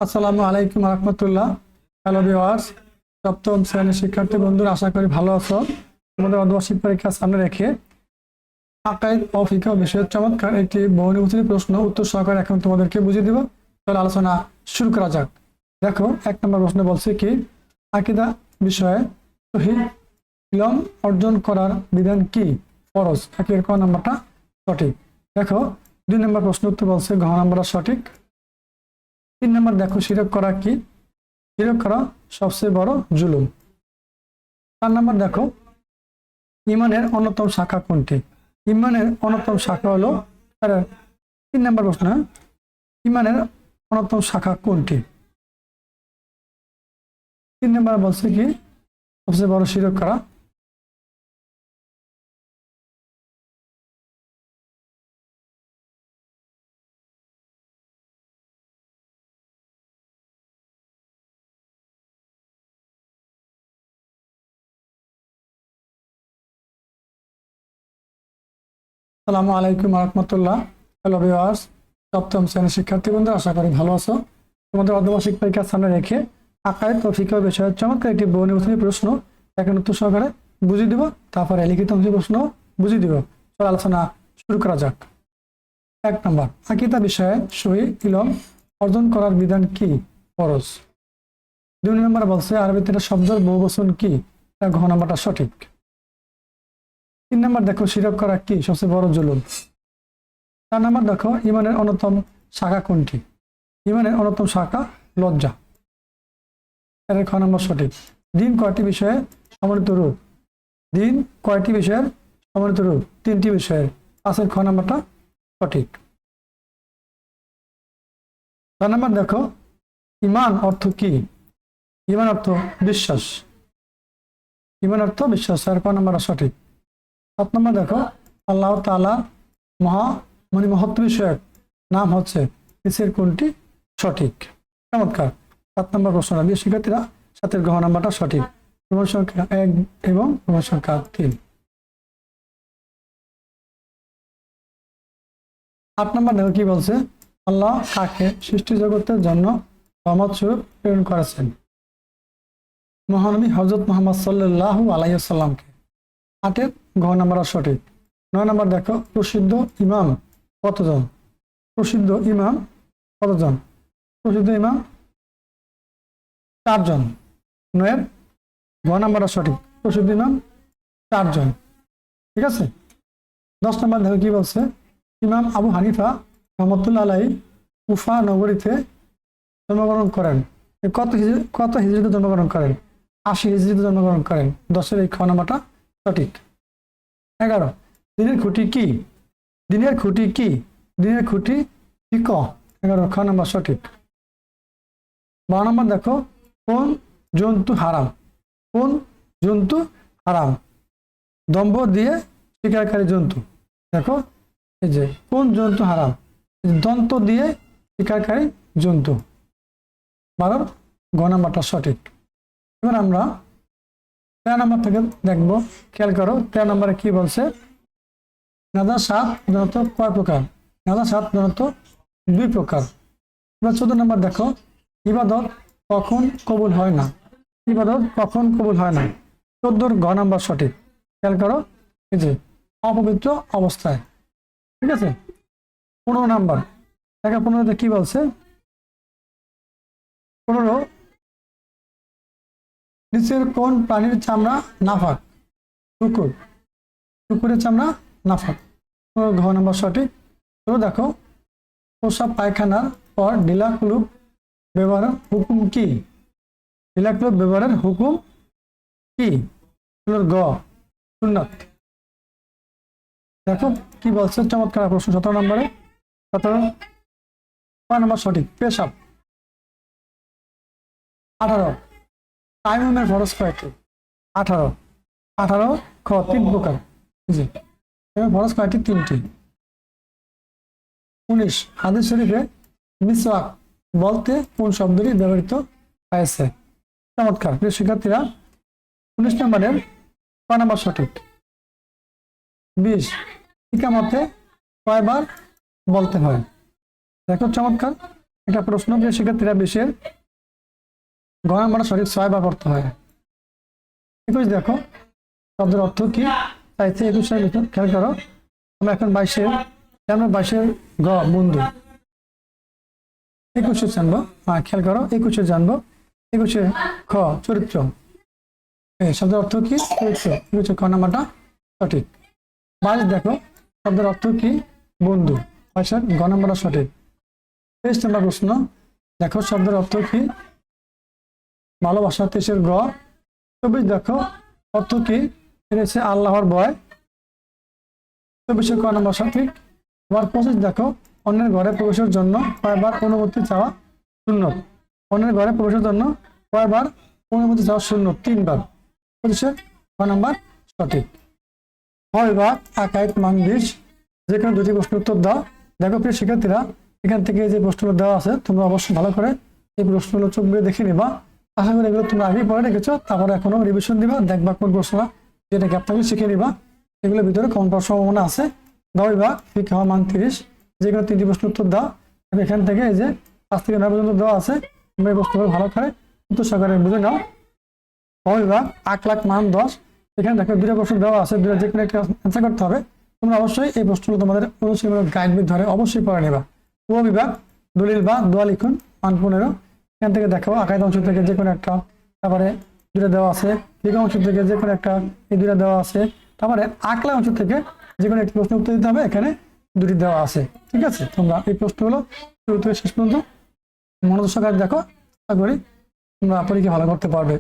আসসালামু আলাইকুম রহমতুল্লাহ। Hello viewers, সপ্তম শ্রেণীর শিক্ষার্থী বন্ধুরা, আশা করি ভালো আছো। তোমাদের অর্ধবার্ষিক পরীক্ষা সামনে রেখে আকাইদ ও ফিকহ বিষয়ের চমৎকার একটি বহুনির্বাচনী প্রশ্ন উত্তর সহকারে এখন তোমাদেরকে বুঝিয়ে দিব। চলো আলোচনা শুরু করা যাক। দেখো, 1 নম্বর প্রশ্ন বলছে কি, আকীদা বিষয়ে সহিহ ইলম অর্জন করার বিধান কি? ফরজ। একের ক নাম্বারটা সঠিক। দেখো, 2 নম্বর প্রশ্ন উত্তর বলছে ঘ নাম্বারটা সঠিক। 3 নম্বর দেখো, শিরক করা কি? শিরক করা সবচেয়ে বড় জুলুম। 4 নম্বর দেখো, ইমানের অন্যতম শাখা কোনটি? ইমানের অন্যতম শাখা হলো 3 নম্বর প্রশ্ন, ইমানের অন্যতম শাখা কোনটি? 3 নম্বর বলছে কি, সবচেয়ে বড় শিরক করা। আসসালামু আলাইকুম রহমতুল্লাহ। হ্যালো ভিউয়ার্স, সপ্তম শ্রেণীর শিক্ষার্থী বন্ধুরা, আশা করি ভালো আছো। তোমাদের অর্ধবার্ষিক পরীক্ষার সামনে রেখে আকাইদ ও ফিকহ বিষয়ের চমৎকার একটি বহুনির্বাচনী প্রশ্ন এখন উত্তর সহকারে বুঝিয়ে দিব, তারপরে লিখিত অংশের প্রশ্ন বুঝিয়ে দিব। চলো আলোচনা শুরু করা যাক। 1 নম্বর, আকীদা বিষয়ে সহিহ ইলম অর্জন করার বিধান কি? ফরজ। 2 নম্বর বলছে আরবিতে শব্দের বহুবচন কি? ঘ নাম্বারটা সঠিক। 3 নম্বর দেখো, শিরক করা কি? সবচেয়ে বড় জুলুম। 4 নম্বর দেখো, ইমানের অন্যতম শাখা কোনটি? ইমানের অন্যতম শাখা লজ্জা। এর খ নম্বর সঠিক। দিন কয়টি বিষয়ে সমন্বিত রূপ? দিন কয়টি বিষয়ের সমন্বিত রূপ? 3টি বিষয়ের। পাঁচের খ নম্বরটা সঠিক। 4 নম্বর দেখো, ইমান অর্থ কি? ইমান অর্থ বিশ্বাস। ইমান অর্থ বিশ্বাস। আর ক নম্বরটা সঠিক। 7 নম্বর দেখো, আল্লাহ তাআলা মহত্ব বিষয়ক নাম হচ্ছে নিচের কোনটি সঠিক? চমৎকার। 7 নম্বর প্রশ্নটা দিয়ে শিক্ষার্থীরা 7-এর ঘ নাম্বারটা সঠিক। প্রমাণ সংখ্যা 1 এবং প্রমাণ সংখ্যা 3। 8 নম্বর দেখো কি বলছে, আল্লাহ কাকে সৃষ্টি জগতের জন্য রহমত স্বরূপ প্রেরণ করেছেন? মহানবী হযরত মুহাম্মদ সাল্লাল্লাহু আলাইহি ওয়াসাল্লামকে। 8-এর ঘ নাম্বারটা সঠিক। 9 নম্বর দেখো, প্রসিদ্ধ ইমাম কতজন? প্রসিদ্ধ ইমাম কতজন? প্রসিদ্ধ ইমাম 4 জন। 9-এর ঘ নাম্বারটা সঠিক। প্রসিদ্ধ ইমাম 4 জন। ঠিক আছে। 10 নম্বর দেখো কি বলছে, ইমাম আবু হানিফা রহমতুল্লাহ আলাইহি কুফা নগরীতে জন্মগ্রহণ করেন। কত হিজরিতে জন্মগ্রহণ করেন? 80 হিজরিতে জন্মগ্রহণ করেন। 10-এর এই খ নাম্বারটা সঠিক। 11, দিনের খুঁটি কি? দিনের খুঁটি কি? দিনের খুঁটি ফিকহ। 11 খ নাম্বার সঠিক। 12 নম্বর দেখো, কোন জন্তু হারাম? কোন জন্তু হারাম? দম্ভ দিয়ে শিকারকারী জন্তু। দেখো, এই যে কোন জন্তু হারাম? দন্ত দিয়ে শিকারকারী জন্তু। 12-র ঘ নাম্বারটা সঠিক। এবার আমরা 13 নম্বর থেকে দেখব। খেয়াল করো, 13 নম্বরে কি বলছে, নাজাসাত প্রধানত কয় প্রকার? নাজাসাত প্রধানত 2 প্রকার। এবার 14 নম্বর দেখো, ইবাদত কখন কবুল হয় না? ইবাদত কখন কবুল হয় না? 14-র ঘ নাম্বার সঠিক। খেয়াল করো, এই যে অপবিত্র অবস্থায়। ঠিক আছে। 15 নাম্বার দেখো, 15-তে কি বলছে, 15, নিচের কোন প্রাণীর চামড়া নাফাক? কুকুর। কুকুরের চামড়া নাফাক। ঘ নাম্বার সঠিক। তো দেখো, প্রস্রাব পায়খানার পর ঢিলা কুলুপ ব্যবহারের হুকুম কি? ঢিলা কুলুপ ব্যবহারের হুকুম কি? গ সুন্নাত। দেখো কি বলছে, চমৎকার প্রশ্ন। 17 নম্বরে 17 নম্বর সঠিক। পেশাব। 18, তায়াম্মুমের ফরজ কয়টি? 18 খ 3 প্রকার। জি, ফরজ কয়টি? 3টি। 19, হাদিস শরীফে মিসওয়াক বলতে কোন শব্দটি ব্যবহৃত হয়েছে? চমৎকার। প্রিয় শিক্ষার্থীরা, 19 নম্বরের ক নাম্বার সঠিক। 20, ইকামতে কয়বার বলতে হয়? দেখো চমৎকার, একটা প্রশ্ন দিয়ে শিক্ষার্থীরা 20-এর গ নাম্বারটা সঠিক 6 বার করতে হয়। 21 দেখো শব্দের অর্থ কি চাইছে। 21-এর ভিতর খেয়াল করো, আমরা এখন 22-এর গ বন্ধু। 21-এ জানবো, খেয়াল করো 21-এ জানবো। 21-এ খ চরিত্র, এই শব্দের অর্থ কি চরিত্র। 21-এ খ নাম্বারটা সঠিক। 22 দেখো শব্দের অর্থ কি বন্ধু। 22-এর গ নাম্বারটা সঠিক। 23 নম্বর প্রশ্ন দেখো শব্দের অর্থ কি ভালোবাসা। 23-এর গ। 24 দেখো অর্থ কি, এটা হচ্ছে আল্লাহর ভয়। 24-এর ক নম্বর সঠিক। আবার 25 দেখো অন্যের ঘরে প্রবেশের জন্য কয়বার অনুমতি চাওয়া সুন্নত। অন্যের ঘরে প্রবেশের জন্য কয়বার অনুমতি চাওয়া সুন্নত, 3 বার। 25-এর ক নাম্বার সঠিক। হয় বা আকাইদ মান 20, যে কোনো দুটি প্রশ্নের উত্তর দাও। দেখো প্রিয় শিক্ষার্থীরা, এখান থেকে যে প্রশ্নগুলো দেওয়া আছে তোমরা অবশ্যই ভালো করে এই প্রশ্নগুলো চোখ দিয়ে দেখে নিবা। আশা করি এগুলো তোমরা আগেই পড়ে রেখেছো, তারপরে এখনো রিভিশন দিবা, দেখবা কোন প্রশ্নটা যেটা গ্যাপ থাকলে শিখে নিবা। এগুলোর ভিতরে কমন পাওয়ার সম্ভাবনা আছে। দাও বা ফিকহ মান 30, যে কোনো 3টি প্রশ্নের উত্তর দাও। এখান থেকে এই যে 5 থেকে 9 পর্যন্ত দেওয়া আছে, তোমরা এই প্রশ্নগুলো ভালো করে উত্তর সহকারে বুঝে নাও। বা আকলাক মান 10, এখানে দেখো 2টা প্রশ্ন দেওয়া আছে, 2টা যে কোনো একটা অ্যান্সার করতে হবে। তোমরা অবশ্যই এই প্রশ্নগুলো তোমাদের অনুশীলনের গাইড বই ধরে অবশ্যই পড়ে নেবা। বিভাগ দলিল বা দোয়া লিখুন মান 15, এখান থেকে দেখো আকাইদ অংশ থেকে যে কোনো একটা, তারপরে 2টা দেওয়া আছে। ফিকহ অংশ থেকে যে কোনো একটা, এই 2টা দেওয়া আছে। তারপরে আকলা অংশ থেকে যে কোনো একটি প্রশ্ন উত্তর দিতে হবে, এখানে 2টি দেওয়া আছে। ঠিক আছে, তোমরা এই প্রশ্নগুলো শুরু থেকে শেষ পর্যন্ত মনোযোগ সহকারে দেখো, আশা করি তোমরা পরীক্ষা ভালো করতে পারবে।